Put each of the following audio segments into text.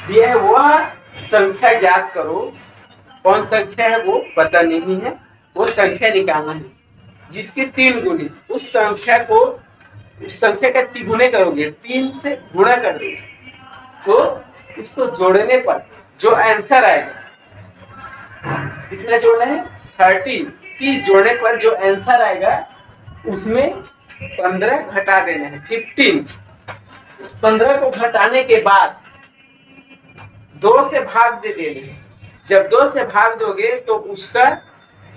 दिया है वह संख्या ज्ञात करो। कौन संख्या है वो पता नहीं है, वो संख्या निकालना है जिसके 3 गुने। उस संख्या का तिगुने करोगे, 3 से गुणा कर दोगे तो उसको जोड़ने पर जो आंसर आएगा, कितना जोड़ना है 30 जोड़ने पर जो आंसर आएगा उसमें 15 घटा देना है 15। 15 को घटाने के बाद 2 से भाग दे देना है। जब 2 से भाग दोगे तो उसका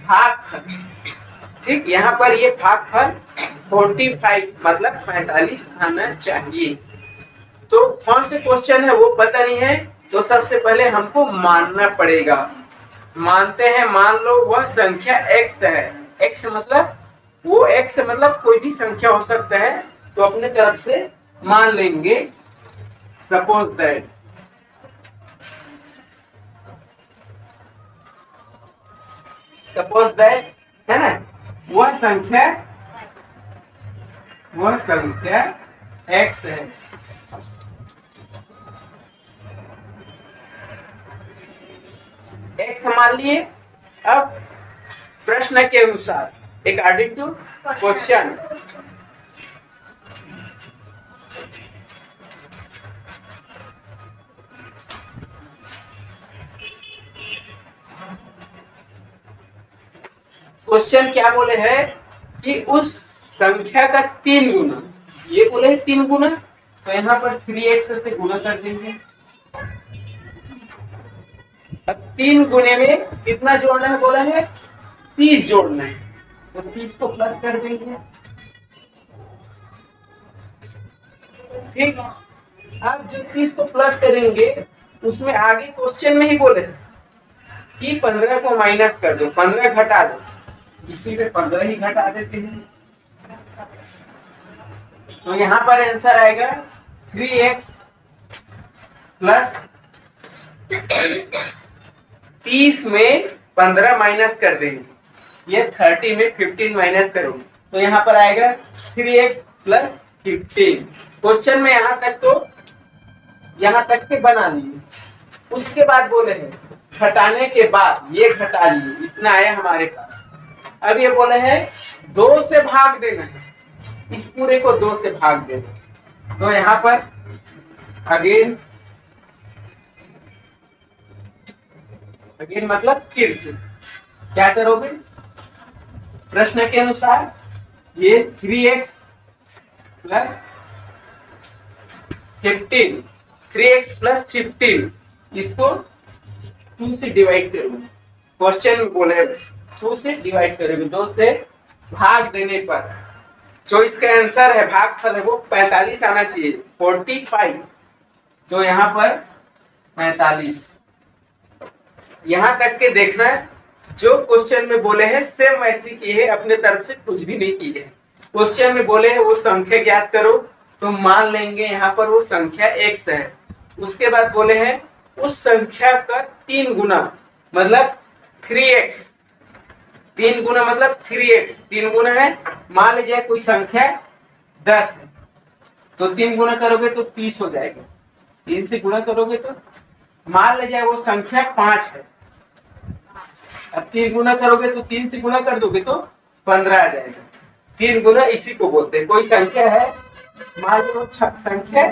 भागफल, ठीक, यहाँ पर ये भागफल 45 मतलब 45 आना चाहिए। तो कौन से क्वेश्चन है वो पता नहीं है, तो सबसे पहले हमको मानना पड़ेगा। मानते हैं, मान लो वह संख्या x है। x मतलब वो x मतलब कोई भी संख्या हो सकता है, तो अपने तरफ से मान लेंगे सपोज दैट है ना, वह संख्या x है। x मान लिए। अब प्रश्न के अनुसार अकॉर्डिंग टू क्वेश्चन क्या बोले हैं कि उस संख्या का 3 गुना, ये बोले है 3 गुना, तो यहाँ पर 3x से गुना कर देंगे। अब 3 गुने में कितना जोड़ना है बोला है 30 जोड़ना है, तो 30 को प्लस कर देंगे, ठीक। अब जो 30 को प्लस करेंगे उसमें आगे क्वेश्चन में ही बोले कि 15 को माइनस कर दो, 15 घटा दो, इसी में 15 ही घटा देते हैं। तो यहाँ पर आंसर आएगा 3x प्लस 30 में 15 माइनस कर देंगे, ये 30 में 15 माइनस करोगे तो यहाँ पर आएगा 3x प्लस 15। क्वेश्चन में यहाँ तक के बना लिए। उसके बाद बोले हैं घटाने के बाद ये घटा लिए, इतना आया हमारे पास। अब ये बोले हैं 2 से भाग देना है, इस पूरे को 2 से भाग देना, तो यहाँ पर अगेन मतलब फिर से क्या करोगे, प्रश्न के अनुसार ये 3x प्लस 15, 3x प्लस 15 इसको 2 से डिवाइड करोगे। क्वेश्चन में बोले हैं बस 2 से डिवाइड करोगे, 2 से भाग देने पर जो इसका आंसर है भागफल है वो 45 आना चाहिए, 45। तो यहाँ पर 45। यहाँ तक के देखना, जो क्वेश्चन में बोले हैं सेम वैसी की है, अपने तरफ से कुछ भी नहीं की है। क्वेश्चन में बोले हैं वो संख्या ज्ञात करो, तो मान लेंगे यहाँ पर वो संख्या x है। उसके बाद बोले हैं उस संख्या का 3 गुना मतलब 3x, 3 गुना मतलब 3x, 3 गुना है, मान लीजिए कोई संख्या 10 है तो 3 गुना करोगे तो 30 हो जाएगा, 3 से गुना करोगे तो मान लीजिए वो संख्या 5 है, अब 3 गुना करोगे तो 3 से गुना कर दोगे तो 15 आ जाएगा। 3 गुना इसी को बोलते हैं। कोई संख्या है, मान लो संख्या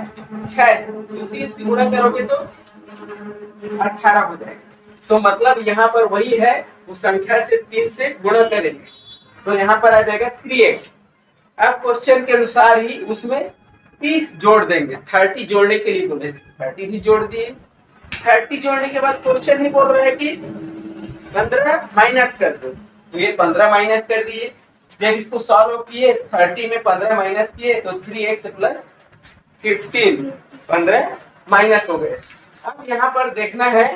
6 है तो 3 से गुना करोगे तो 18 हो जाएगा। तो मतलब यहाँ पर वही है, वो संख्या से 3 से गुणा करेंगे तो यहाँ पर आ जाएगा 3x। अब क्वेश्चन के अनुसार ही उसमें 30 जोड़ देंगे, 30 जोड़ने के लिए बोले, 30 भी जोड़ दिए। 30 जोड़ने के बाद क्वेश्चन ही बोल रहा है कि 15 माइनस कर दो, तो ये 15 माइनस कर दिए। जब इसको सॉल्व किए 30 में 15 माइनस किए तो 3x प्लस 15, 15 माइनस हो गए। अब यहाँ पर देखना है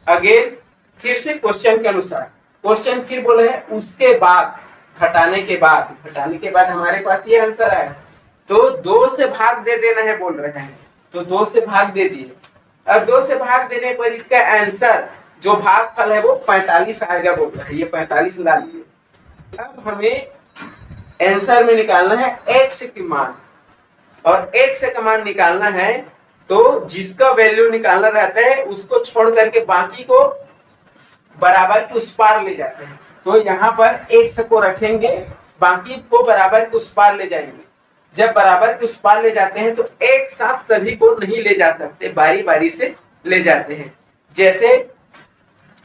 अगेन फिर से क्वेश्चन के अनुसार, क्वेश्चन फिर बोले है उसके बाद घटाने के बाद हमारे पास ये आंसर आया, तो 2 से भाग दे देना है बोल रहे हैं, तो 2 से भाग दे दिए। अब 2 से भाग देने पर इसका आंसर जो भागफल है वो 45 आएगा बोल रहा है, ये 45 ला लिए। अब हमें आंसर में निकालना है x की मान, और x का मान निकालना है तो जिसका वैल्यू निकालना रहता है उसको छोड़ करके बाकी को बराबर के उस पार ले जाते हैं। तो यहाँ पर x को रखेंगे, बाकी को बराबर के उस पार ले जाएंगे। जब बराबर के उस पार ले जाते हैं तो एक साथ सभी को नहीं ले जा सकते, बारी बारी से ले जाते हैं। जैसे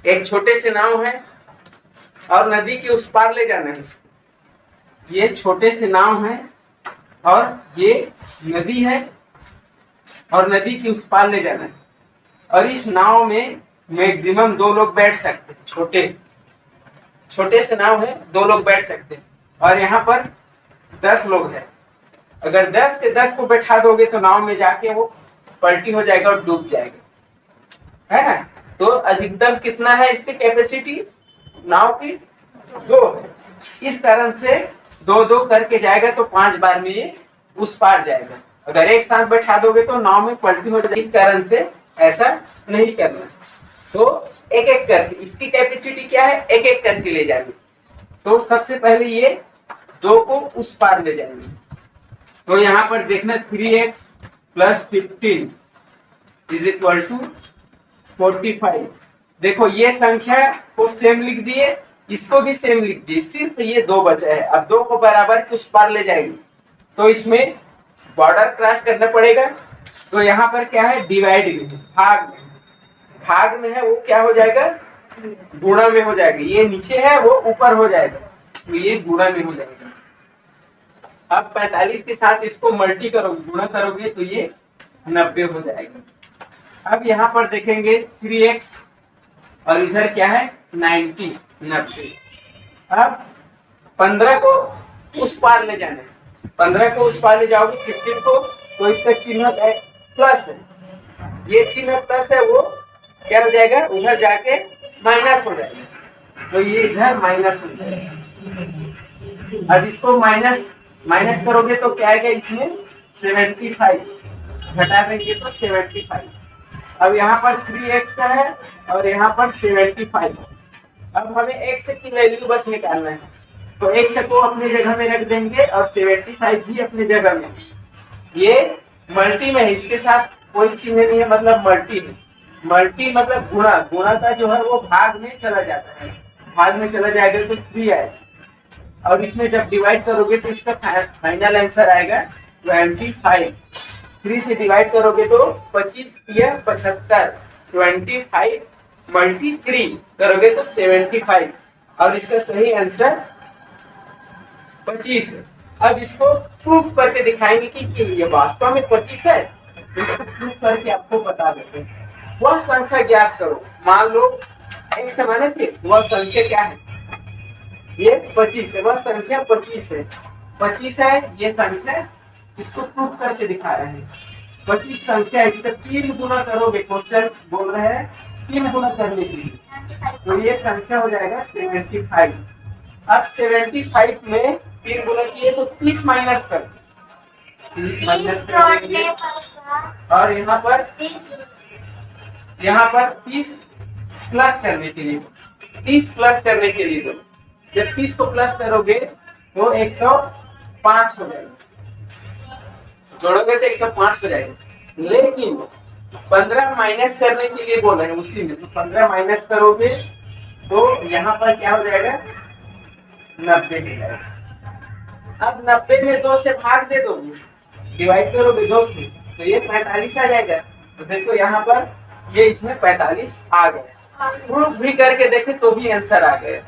एक छोटे से नाव है और नदी के उस पार ले जाना है उसको। ये छोटे से नाव है और ये नदी है और नदी के उस पार ले जाना है। और इस नाव में मैक्सिमम 2 लोग बैठ सकते हैं। छोटे से नाव है, 2 लोग बैठ सकते हैं। और यहाँ पर 10 लोग हैं। अगर 10 के 10 को बैठा दोगे तो नाव में जाके वो पलटी हो जाएगा और डूब जाएगा, है ना। तो अधिकतम कितना है इसकी कैपेसिटी नाव की? 2 है। इस कारण से 2-2 करके जाएगा तो 5 बार में ये उस पार जाएगा। अगर एक साथ बैठा दोगे तो नाव में पलटी हो जाएगी। इस कारण से ऐसा नहीं करना। तो एक एक करके, इसकी कैपेसिटी क्या है, एक एक करके ले जाएंगे। तो सबसे पहले ये 2 को उस पार ले जाएंगे। तो यहाँ पर देखना 3x + 15 = 45। देखो ये संख्या को सेम लिख दिए, इसको भी सेम लिख दिए, सिर्फ ये 2 बचा है। अब 2 को बराबर के उस पार ले जाएंगे तो इसमें बॉर्डर क्रॉस करना पड़ेगा। तो यहाँ पर क्या है, डिवाइड में, भाग में है, वो क्या हो जाएगा, गुणा में हो जाएगा। ये नीचे है वो ऊपर हो जाएगा, तो ये गुणा में हो जाएगा। अब 45 के साथ इसको मल्टी करोगे, गुणा करोगे तो ये 90 हो जाएगा। अब यहाँ पर देखेंगे 3x और इधर क्या है 90। अब 15 को उस पार ले जाना है। 15 को उस पार ले जाओगे 15 को, तो इसका चिन्ह प्लस है। ये चिन्ह प्लस है, वो क्या हो जाएगा, उधर जाके माइनस हो जाएगा। तो ये इधर माइनस हो जाएगा। अब इसको माइनस करोगे तो क्या आएगा, इसमें 75 घटा देंगे तो 75। अब यहाँ पर 3x है और यहाँ पर 75। अब हमें x की वैल्यू बस निकालना है। तो x को अपनी जगह में रख देंगे और 75 भी अपनी जगह में। ये मल्टी में है, इसके साथ कोई चिन्ह नहीं है, मतलब मल्टी है। मल्टी मतलब गुणा, गुणा का जो है वो भाग में चला जाता है, भाग में चला जाएगा तो 3 आएगा। और इसमें जब डिवाइड करोगे तो इसका फाइनल आंसर आएगा 25। 3 से डिवाइड करोगे तो 25 या 75, 25 × 3 करोगे तो 75। और इसका सही आंसर 25 है। अब इसको प्रूफ करके दिखाएंगे कि ये वास्तव में 25 है। तो इसको प्रूफ करके आपको बता देते हैं। वह संख्या ज्ञात करो, मान लो एक समान थे, वह संख्या क्या है, ये 25 है, वह संख्या 25 है। 25 है ये संख्या, इसको प्रूफ करके दिखा रहे हैं। 25 संख्या, इसका 3 गुना करोगे, क्वेश्चन बोल रहे हैं 3 गुना करने के लिए, तो ये संख्या हो जाएगा 75। अब 75 में 3 गुना किए तो 30 माइनस कर, 30 माइनस करेंगे और यहाँ पर 30 प्लस करने के लिए, 30 प्लस करने के लिए, तो जब 30 को प्लस करोगे तो 105 हो जाएगा, जोड़ोगे तो 105 हो जाएगा। लेकिन 15 माइनस करने के लिए बोला है उसी में, तो 15 माइनस करोगे तो यहाँ पर क्या हो जाएगा 90 हो जाएगा। अब 90 में 2 से भाग दे दोगे, डिवाइड करोगे 2 से, तो ये 45 आ जाएगा। तो देखो यहाँ पर ये इसमें 45 आ गया। प्रूफ भी करके देखे तो भी आंसर आ गया।